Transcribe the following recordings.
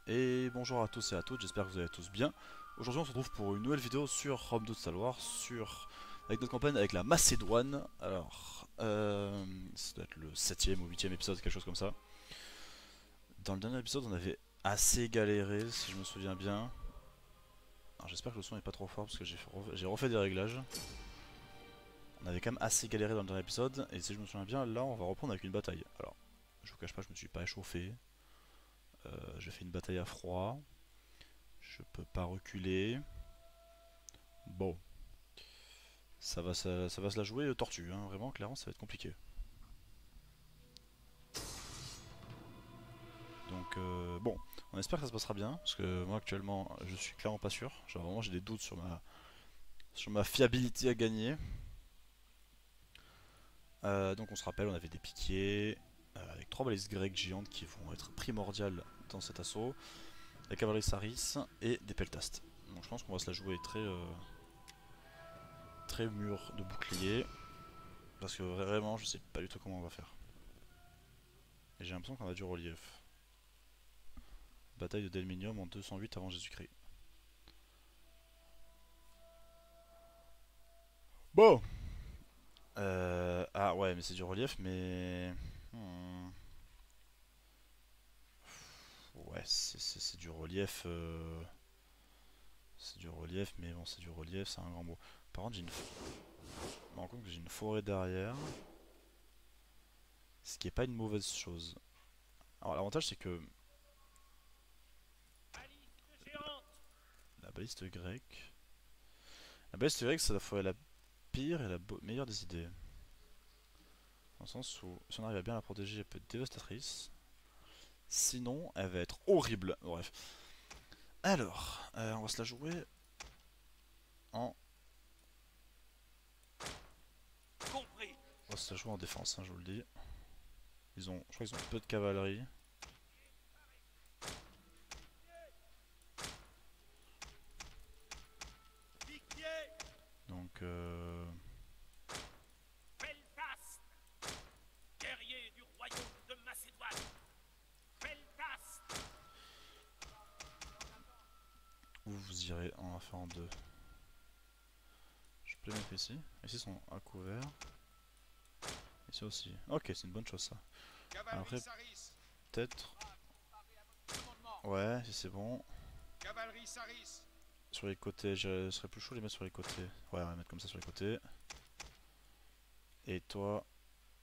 Et bonjour à tous et à toutes, j'espère que vous allez tous bien. Aujourd'hui on se retrouve pour une nouvelle vidéo sur Rome 2 Star Wars, avec notre campagne avec la Macédoine. Alors, ça doit être le 7ème ou 8ème épisode, quelque chose comme ça. Dans le dernier épisode on avait assez galéré, si je me souviens bien. Alors j'espère que le son est pas trop fort parce que j'ai refait des réglages. On avait quand même assez galéré dans le dernier épisode, et si je me souviens bien, là on va reprendre avec une bataille. Alors, je vous cache pas, je me suis pas échauffé. J'ai fait une bataille à froid. Je peux pas reculer. Bon, ça va se la jouer tortue, hein. Vraiment, clairement, ça va être compliqué. Donc, bon, on espère que ça se passera bien, parce que moi, actuellement, je suis clairement pas sûr. Genre, vraiment, j'ai des doutes sur ma fiabilité à gagner. Donc, on se rappelle, on avait des piquiers, avec 3 balises grecques géantes qui vont être primordiales dans cet assaut, la cavalerie Saris et des peltastes. Donc, je pense qu'on va se la jouer très mûr de bouclier, parce que vraiment, je sais pas du tout comment on va faire. Et j'ai l'impression qu'on a du relief. Bataille de Delminium en 208 avant Jésus-Christ. Bon. Ah ouais, mais c'est du relief, mais... Ouais, c'est du relief. C'est du relief, mais bon, c'est du relief, c'est un grand mot. Par contre, je me rends compte que j'ai une forêt derrière. Ce qui est pas une mauvaise chose. Alors, l'avantage, c'est que la baliste grecque... La baliste grecque, c'est la forêt la pire et la meilleure des idées. Dans le sens où, si on arrive à bien la protéger, elle peut être dévastatrice. Sinon, elle va être horrible. Bref. Alors, on va se la jouer en... On va se la jouer en défense, hein, je vous le dis. Je crois qu'ils ont peu de cavalerie. Donc, Peltas, guerrier du royaume de Macédoine. Peltas, vous irez en faire en deux. Je peux les mettre ici. Ici, ils sont à couvert. Ici aussi. Ok, c'est une bonne chose ça. cavalerie Après, Saris. peut-être... Préparez à votre commandement. Ouais, si c'est bon. Cavalerie Saris. Sur les côtés, je serais plus chaud de les mettre sur les côtés. Ouais, on va les mettre comme ça sur les côtés. Et toi...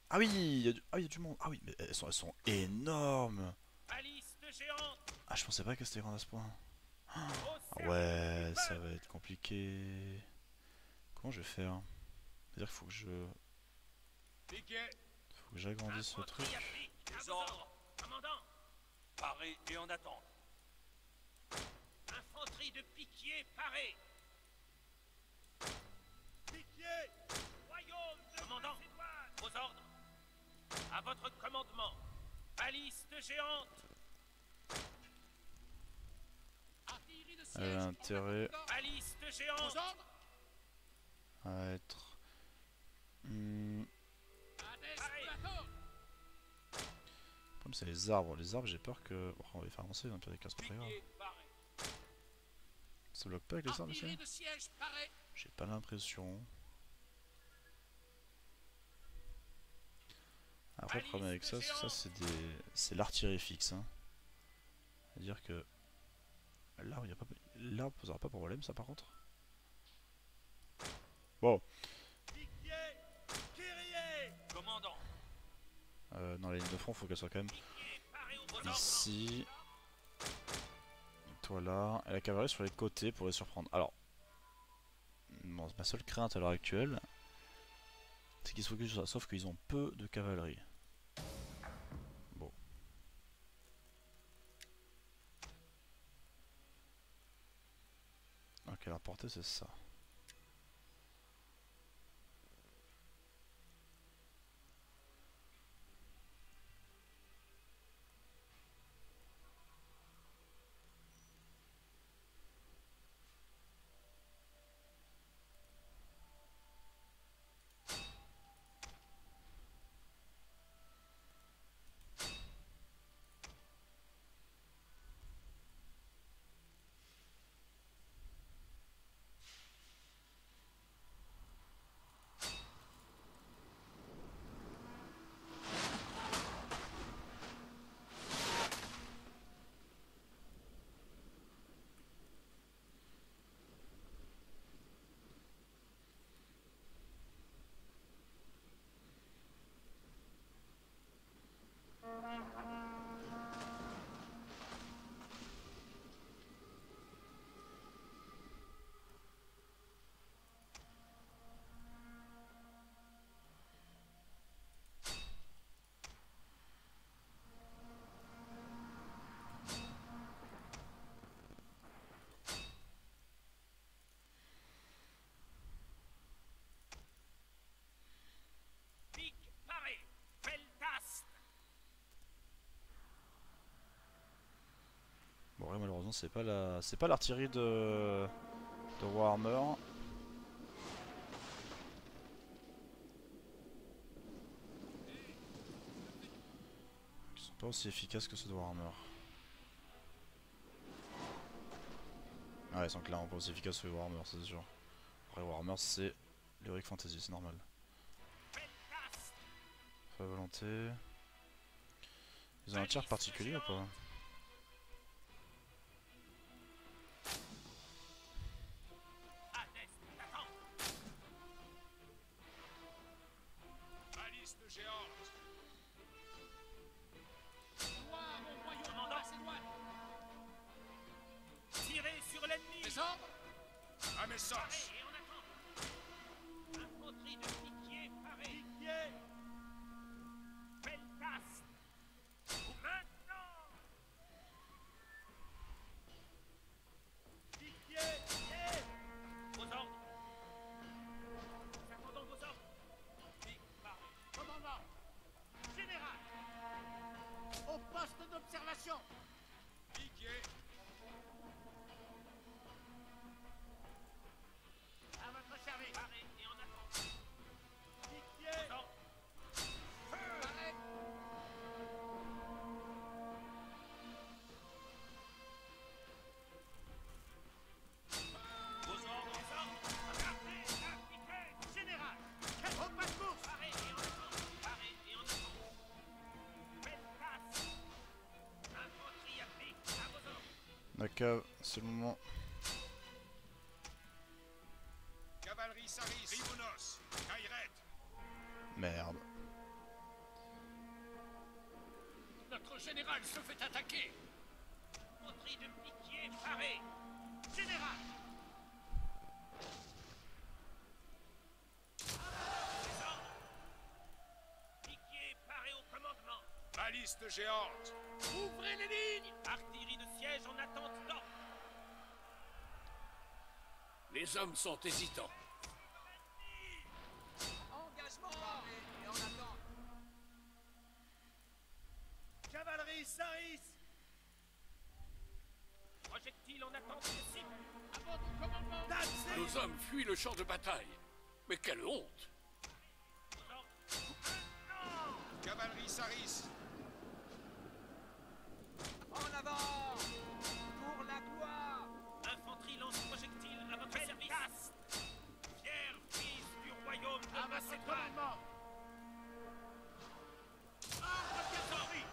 Ah oui, ah, il y a du monde. Ah oui, mais elles sont énormes. Baliste géante. Ah, je pensais pas qu'elles étaient grandes à ce point. Au Ah service du ouais, ça va peuple. être compliqué. Comment je vais faire? C'est-à-dire qu'il Piquet. faut que j'agrandisse ce truc. Infanterie à pic. À vos ordres. Commandant. Paré et en attente. Infanterie de piquier parée. Piquier. Royaume de commandant. Macédoine. Vos ordres. À votre commandement. Baliste géante. Artillerie de Elle a siège. intérêt Baliste géante. Vos ordres. à être... Hmm, le problème c'est les arbres. Les arbres, j'ai peur que... Oh, on va les faire avancer dans le pire des cas, c'est pas très grave. Ça bloque pas avec les arbres ici? J'ai pas l'impression. Après, le problème avec ça, c'est que ça c'est l'artillerie fixe, hein. C'est-à-dire que l'arbre, l'arbre posera pas problème, ça par contre. Bon, Commandant. dans la ligne de front, faut qu'elle soit quand même ici. Toi là, et la cavalerie sur les côtés pour les surprendre. Alors, bon, ma seule crainte à l'heure actuelle, c'est qu'ils se focusent sur ça, sauf qu'ils ont peu de cavalerie. Bon. Ok, la portée c'est ça. Ouais, malheureusement c'est pas l'artillerie de Warhammer. Ils sont pas aussi efficaces que ceux de Warhammer. Ouais, ils sont clairement pas aussi efficaces que les Warhammer, c'est sûr. Après Warhammer c'est l'Heroic Fantasy, c'est normal. Pas volonté. Ils ont un tir particulier ou pas? Tirez sur l'ennemi. Des ordres? À mes sens. Et on attend. Infanterie de piquier parée. Piquier. Peltas. Maintenant. Piquier. Piquier. Vos ordres. Nous attendons vos ordres. Pique parée. Commandant. Général. Au poste d'observation. Piquier. À votre service. Paré et en attente. Piquier. Feu. Paré. Vos ordres. Les ordres. Regardez. Appliquez. Général. Au pas de course. Paré et en attente. Paré et en attente. Peltas. Infanterie applique. À vos ordres. La cave, c'est le moment. Cavalerie Saris. Rivounos. Kairet. Merde. Notre général se fait attaquer. Infanterie de piquier parée. Général. Les ordres. Piquier paré au commandement. Baliste géante. Ouvrez les lignes. Artillerie de siège en attente d'ordre. Les hommes sont hésitants. Engagement. Et en attente. Cavalerie Saris. Projectile en attente de cible. À votre commandement. Nos hommes fuient le champ de bataille. Mais quelle honte! Vos ordres. Maintenant. Cavalerie Saris. En avant. Pour la gloire. Infanterie lance-projectile à votre service. Fier fils du royaume de Macédoine. Ordre d'infanterie.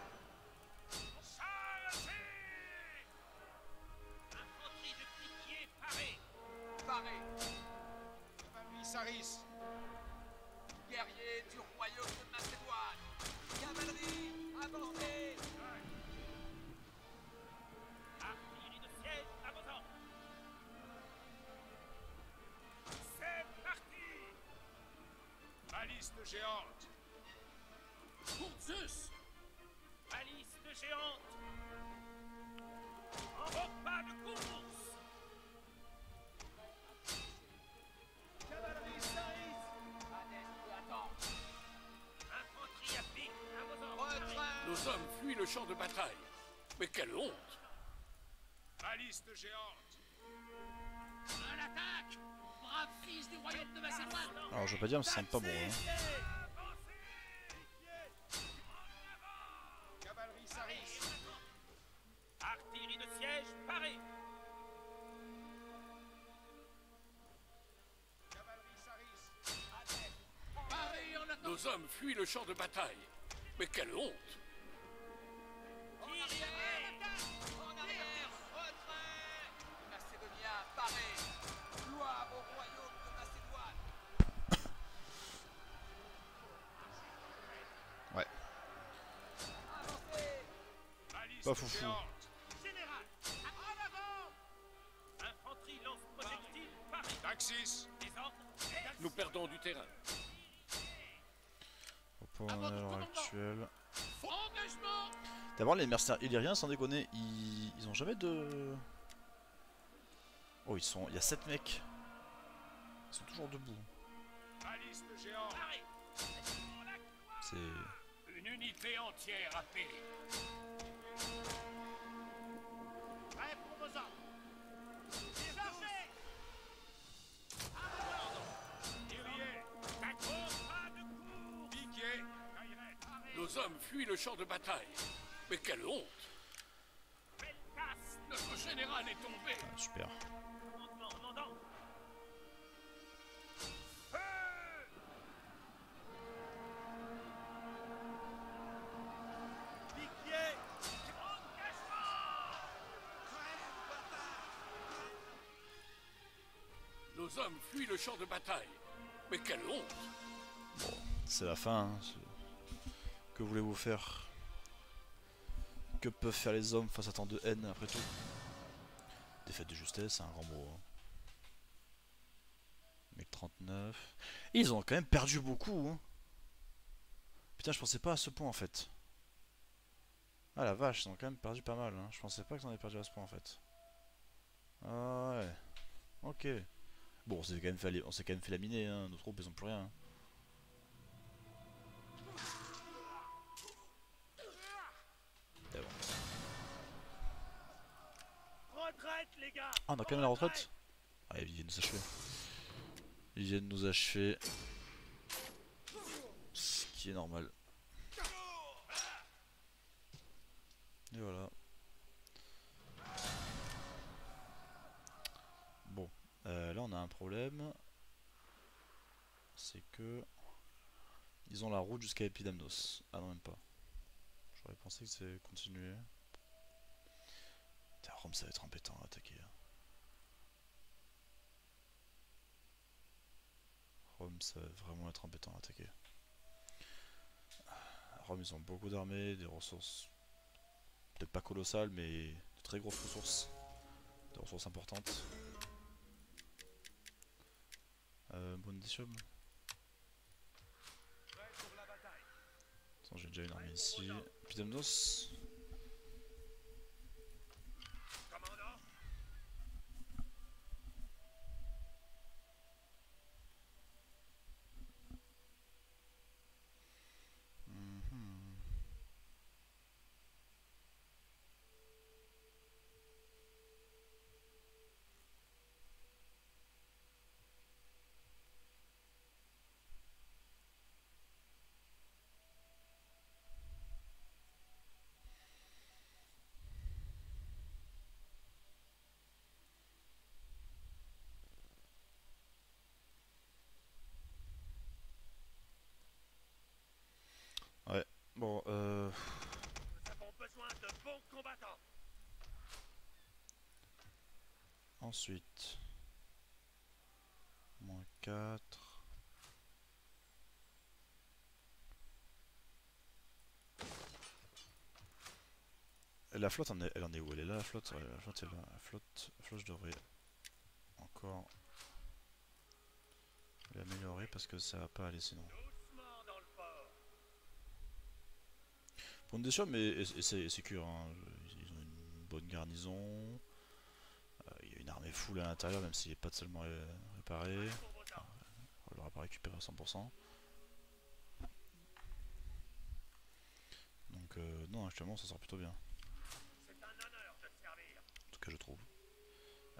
Chargez. Infanterie de piquier parée. Parée. Cavalerie Saris. Guerrier du royaume de Macédoine. Cavalerie, avancez. Artillerie de siège à vos ordres. C'est parti. Baliste géante. Pour Zeus! Baliste géante. En haut pas de course. Cavalerie Saris. Infanterie à pic à vos ordres. Nos hommes fuient le champ de bataille. Mais quelle honte! Baliste géante. À l'attaque! Brave fils du royaume de Macédoine! Alors je veux pas dire mais ça sent pas bon hein. Cavalerie Saris. Artillerie de siège parée. Cavalerie Saris. Parez en attente! Nos hommes fuient le champ de bataille. Mais quelle honte! En arrière, retrait. Macédoniens parés. Gloire au royaume de Macédoine. Ouais. Avancez. Pas foufou. Général, en avant. Infanterie lance-projectile parée. Taxis. Les ordres. Nous perdons du terrain. Pour à l'heure actuelle. Engagement! D'abord les mercenaires illyriens sans déconner, ils ont jamais de... Oh il y a 7 mecs. Ils sont toujours debout. Baliste géant. Paré. C'est... Une unité entière a péri. Prêt le champ de bataille. Mais quelle honte! Bellecasse, Notre général est tombé! Ah, super. commandement, commandant. Piquier, engagement. Nos hommes fuient le champ de bataille. Mais quelle honte! C'est la fin. Hein. Que voulez-vous faire? Que peuvent faire les hommes face à tant de haine après tout? Défaite de justesse, c'est un grand mot. Hein. Mec 39. Et ils ont quand même perdu beaucoup. Hein. Putain, je pensais pas à ce point en fait. Ah la vache, ils ont quand même perdu pas mal. Hein. Je pensais pas qu'ils en avaient perdu à ce point en fait. Ah ouais. Ok. Bon, on s'est quand même fait laminer. Hein. Nos troupes, ils ont plus rien. Hein. Et bon. Retraite, les gars. Ah, on a quand même la retraite. Ah, ils viennent nous achever. Ils viennent nous achever. Ce qui est normal. Et voilà. Bon. Là, on a un problème. C'est que... Ils ont la route jusqu'à Epidamnos. Ah non, même pas. J'aurais pensé que c'est continuer. Putain, Rome, ça va être embêtant à attaquer. Rome, ça va vraiment être embêtant à attaquer. Rome, ils ont beaucoup d'armées, des ressources peut-être pas colossales, mais de très grosses ressources. Des ressources importantes. Brundisium. Attends, j'ai déjà une armée ici. Epidamnos. Commandant. Ouais, bon, Nous avons besoin de bons combattants. ensuite. Moins 4. La flotte, elle en est où? Elle est là, la flotte? Ouais, la flotte est là. La flotte, je devrais encore l'améliorer parce que ça va pas aller sinon. Doucement dans le port. Pour une déchire, mais c'est sécure. Hein. Ils ont une bonne garnison. Il y a une armée full à l'intérieur, même s'il n'est pas seulement réparé. Pour vos ordres. On l'aura pas récupéré à 100%. Donc, non, actuellement, ça sort plutôt bien. C'est un honneur de servir. En tout cas, je trouve.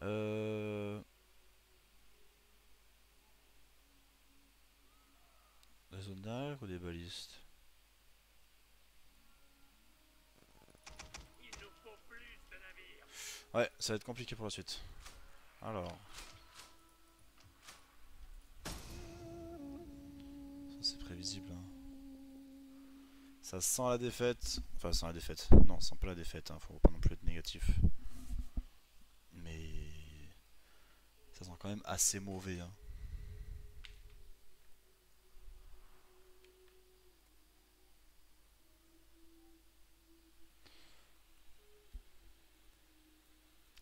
Euh... Des zones d'arc ou des balistes? Il nous faut plus de navires. Ouais, ça va être compliqué pour la suite. Alors. Ça, c'est prévisible. Hein. Ça sent la défaite. Enfin, ça sent la défaite. Non, ça sent pas la défaite. Hein. Faut pas non plus être négatif. Mais. Ça sent quand même assez mauvais. Hein.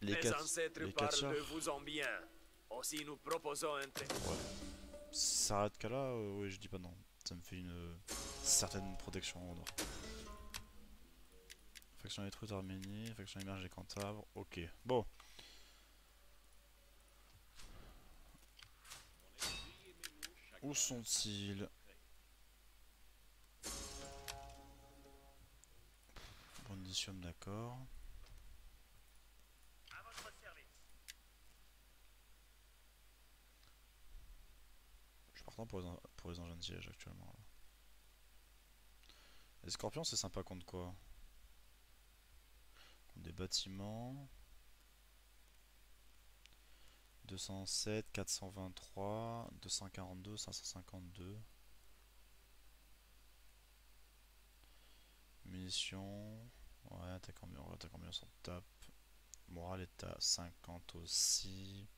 Les ancêtres les parlent Katyars. de vous en bien. Aussi nous proposons un traité. Ouais. Si ça arrête qu'à là, oui, je dis pas non. Ça me fait une certaine protection au nord. Faction détruite Arménie, faction émergée Cantabre, ok. Bon. Où sont-ils? Brundisium, d'accord. À votre service. Je suis partant pour les engins de siège actuellement. Les scorpions c'est sympa contre quoi? Contre des bâtiments. 207, 423, 242, 552. Munitions. Ouais, t'as combien on s'en tape. Morale est à 50 aussi.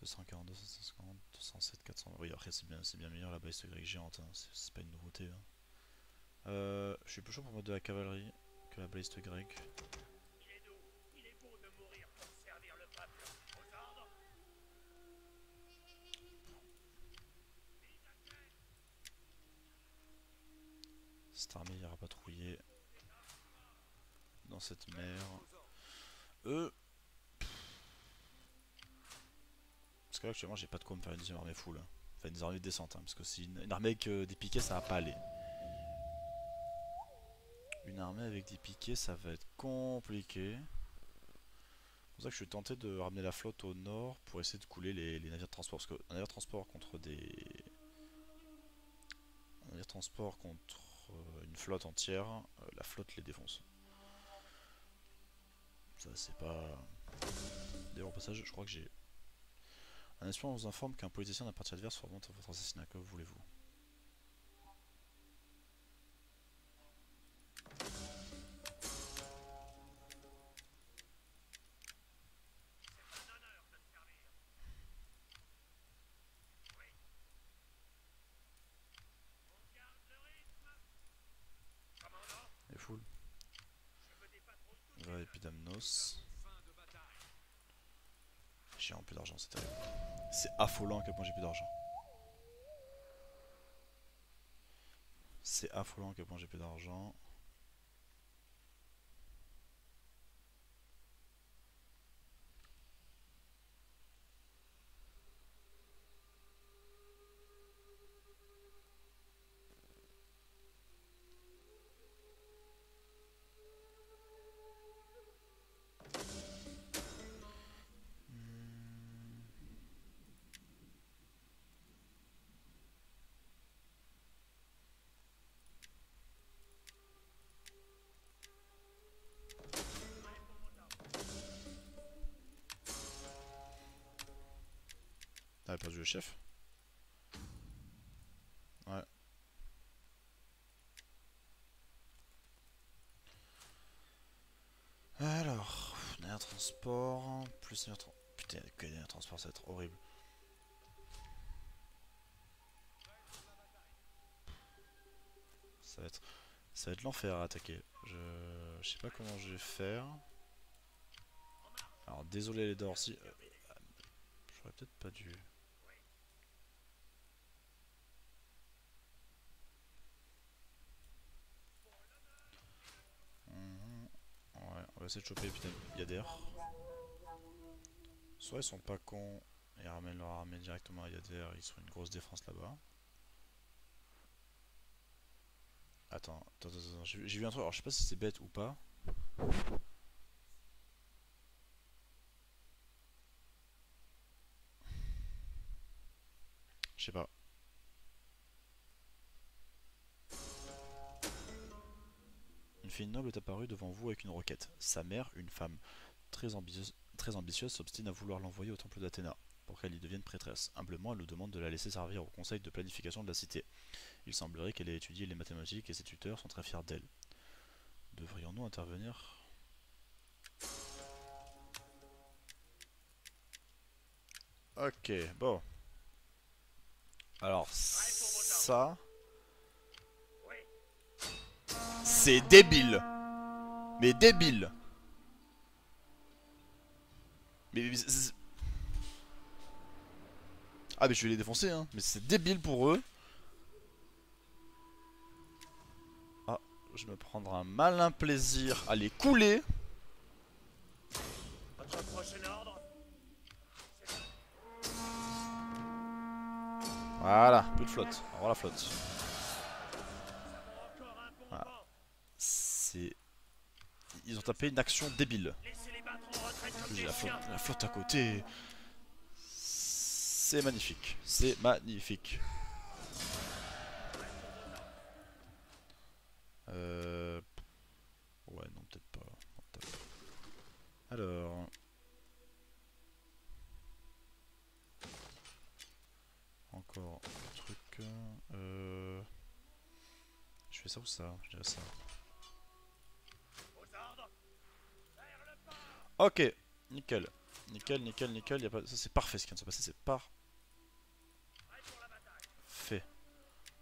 242, 550, 207, 400. Oui, après c'est bien meilleur la baliste grecque géante, hein. C'est pas une nouveauté. Hein. Je suis plus chaud pour mettre de la cavalerie que la baliste grecque. Il est doux, il est beau de mourir pour servir le peuple. Aux ordres. Cette armée ira patrouiller dans cette mer. Eux. Parce que là actuellement j'ai pas de quoi me faire une deuxième armée full. Hein. Enfin une armée décente, hein, parce que si une armée avec des piquets ça va pas aller. Une armée avec des piquets ça va être compliqué. C'est pour ça que je suis tenté de ramener la flotte au nord pour essayer de couler les navires de transport. Parce qu'un navire de transport contre des... Un navire de transport contre une flotte entière, la flotte les défonce. Ça c'est pas... D'ailleurs au passage je crois que j'ai... Un espion vous informe qu'un politicien d'un parti adverse remonte votre assassinat, que voulez-vous? Et full. Ouais, Epidamnos. J'ai un peu d'argent, c'est terrible. C'est affolant à quel point j'ai plus d'argent. C'est affolant à quel point j'ai plus d'argent. T'avais perdu le chef? Ouais. Alors, navire transport, plus navire transport. Putain, que navire transport, ça va être horrible. Ça va être l'enfer à attaquer. Je sais pas comment je vais faire. Alors, désolé les Dorsi. J'aurais peut-être pas dû. Ouais, on va essayer de choper putain Yader. Soit ils sont pas cons et ramènent leur armée directement à Yader, ils sont une grosse défense là-bas. Attends, j'ai vu un truc, alors je sais pas si c'est bête ou pas. Je sais pas. Une fille noble est apparue devant vous avec une requête. Sa mère, une femme très ambitieuse, s'obstine à vouloir l'envoyer au temple d'Athéna, pour qu'elle y devienne prêtresse. Humblement, elle nous demande de la laisser servir au conseil de planification de la cité. Il semblerait qu'elle ait étudié les mathématiques et ses tuteurs sont très fiers d'elle. Devrions-nous intervenir? Ok, bon. Alors, ça... C'est débile. Mais débile. Mais ah mais je vais les défoncer hein. Mais c'est débile pour eux. Ah, je vais me prendre un malin plaisir à les couler. Votre prochain ordre? Voilà, plus de flotte. On va la flotte. Voilà. C'est... Ils ont tapé une action débile. J'ai la flotte à côté. C'est magnifique. C'est magnifique. Ouais, non, peut-être pas. Non, top. Alors. Encore un truc. Je fais ça ou ça? Je dirais ça. Aux ordres. Vers le pas. Ok, nickel. Nickel, nickel, nickel. Y a pas... Ça, c'est parfait ce qui vient de se passer. C'est parfait. Prêt pour la bataille.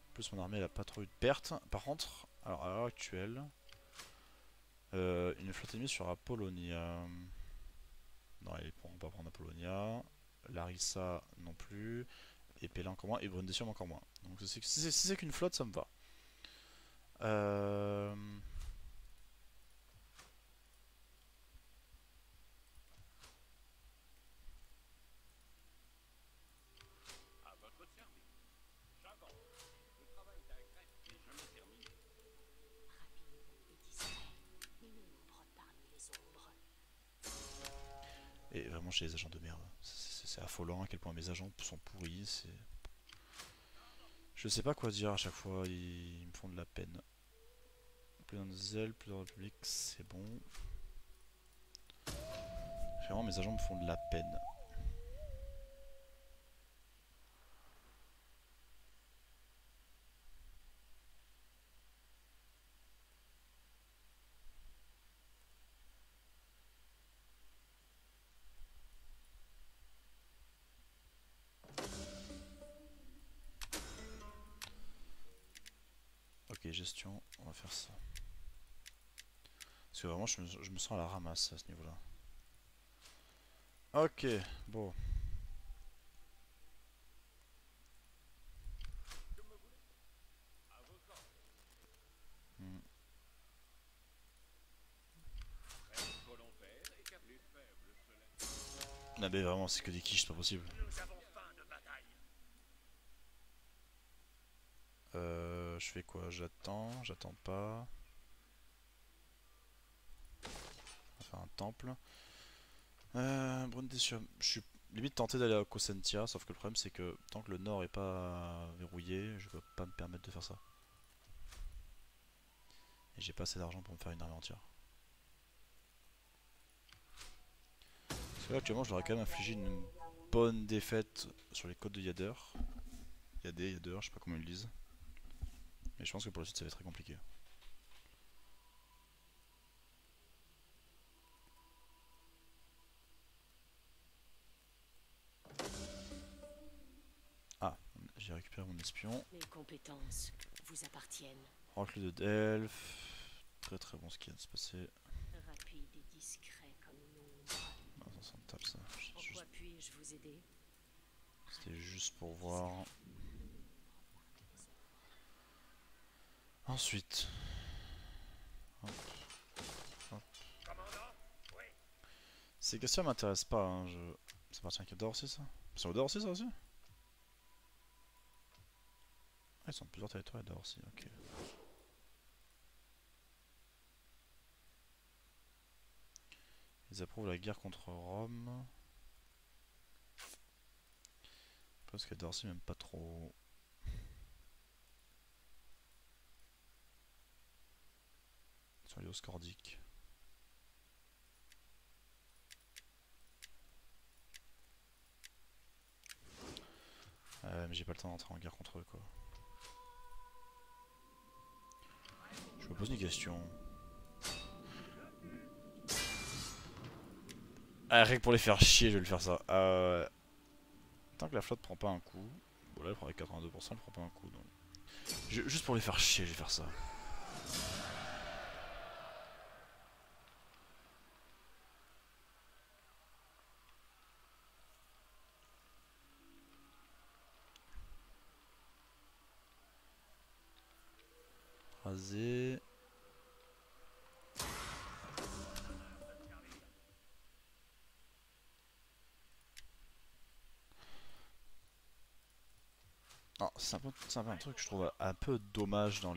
En plus, mon armée elle a pas trop eu de pertes. Par contre, alors à l'heure actuelle, une flotte ennemie sur Apollonia. Non, ils ne pourront pas prendre Apollonia. Larissa non plus. Et Pella encore moins. Et Brundisium encore moins. Donc si c'est qu'une flotte, ça me va. À votre service. J'avance. Le travail d'Agrette n'est jamais terminé. Rapide et discret, méménèbre parmi les ombres. Et vraiment, j'ai des agents de merde. C'est affolant à quel point mes agents sont pourris. C'est... Je sais pas quoi dire à chaque fois. Ils me font de la peine. Plus de zèle, plus de république, c'est bon. Vraiment, mes agents me font de la peine. Ok, gestion, on va faire ça. Parce que vraiment, je me sens à la ramasse à ce niveau-là. Ok, bon. Hmm. Volontaire et car les faibles se laissent. Ah mais vraiment, c'est que des quiches, c'est pas possible. Nous avons faim de bataille. Je fais quoi? J'attends pas. On va faire un temple. Brundisium. Je suis limite tenté d'aller à Cosentia, sauf que le problème c'est que tant que le nord est pas verrouillé, je peux pas me permettre de faire ça. Et j'ai pas assez d'argent pour me faire une armée entière. Parce que là actuellement je leur ai quand même infligé une bonne défaite sur les côtes de Yader. Yader, je sais pas comment ils le disent. Mais je pense que pour la suite ça va être très compliqué. Ah, j'ai récupéré mon espion. Mes compétences vous appartiennent. Oracle de Delphes. Très très bon ce qui vient de se passer. Rapide et discret comme une ombre. Ah, ça me tape ça. En quoi puis-je vous aider? C'était juste pour voir. Ensuite. Hop. Hop. Commandant. Oui. Ces questions m'intéressent pas. Hein. Ça appartient à Cador aussi ça? C'est au Dorcy ça aussi? Ah, ils sont de plusieurs territoires à Dorcy, ok. Ils approuvent la guerre contre Rome. Parce qu'à Dorcy même pas trop. Sur les Oscordiques. Mais j'ai pas le temps d'entrer en guerre contre eux quoi. Je me pose une question. Ah, rien que pour les faire chier, je vais le faire ça. Tant que la flotte prend pas un coup. Bon là elle prend avec 82%, elle prend pas un coup donc. Juste pour les faire chier, je vais faire ça. Raser. C'est un peu un truc que je trouve un peu dommage dans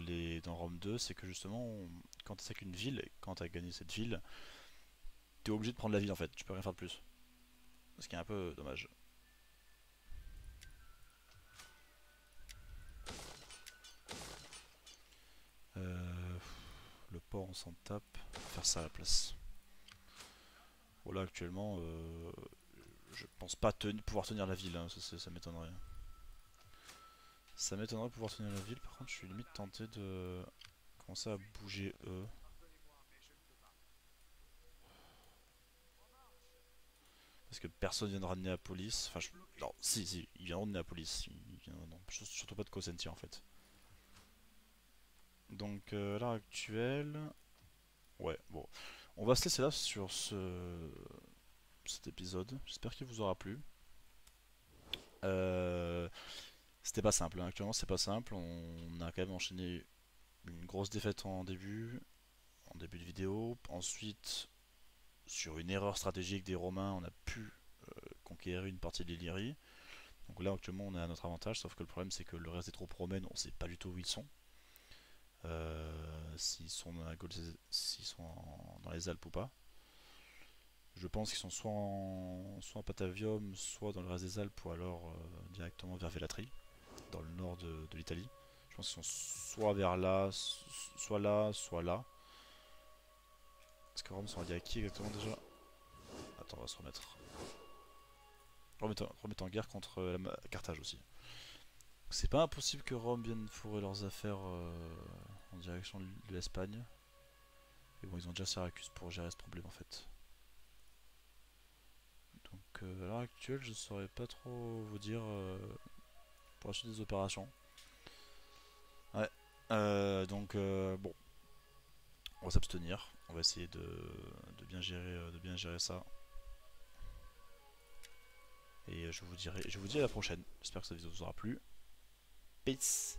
Rome 2, c'est que justement, quand tu attaques une ville, et quand tu as gagné cette ville, tu es obligé de prendre la ville en fait, tu peux rien faire de plus. Ce qui est un peu dommage. port on s'en tape, on va faire ça à la place. Voilà, actuellement, je pense pas pouvoir tenir la ville, hein, ça m'étonnerait. Ça m'étonnerait de pouvoir tenir la ville, par contre je suis limite tenté de commencer à bouger eux. Parce que personne viendra de Néapolis. Enfin, non, si, ils viendront de Néapolis. Non, surtout pas de Cosentia en fait. Donc, à l'heure actuelle. Ouais, bon. On va se laisser là sur cet épisode. J'espère qu'il vous aura plu. C'était pas simple, hein. Actuellement, c'est pas simple. On a quand même enchaîné une grosse défaite en début de vidéo. Ensuite, sur une erreur stratégique des Romains, on a pu conquérir une partie de l'Illyrie. Donc là actuellement on est à notre avantage, sauf que le problème c'est que le reste des troupes romaines on sait pas du tout où ils sont. S'ils sont dans dans les Alpes ou pas. Je pense qu'ils sont soit en Patavium, soit dans le reste des Alpes, ou alors directement vers Vellatri, dans le nord de l'Italie. Je pense qu'ils sont soit vers là, soit là, soit là. Parce que Rome sont alliés à qui exactement déjà? Attends, on va se remettre. Remettre en guerre contre Carthage aussi. C'est pas impossible que Rome vienne fourrer leurs affaires en direction de l'Espagne. Mais bon, ils ont déjà Syracuse pour gérer ce problème en fait. Donc à l'heure actuelle, je saurais pas trop vous dire pour acheter des opérations. Ouais. Donc bon, on va s'abstenir. On va essayer de bien gérer ça. Et je vous dis à la prochaine. J'espère que cette vidéo vous aura plu. Peace.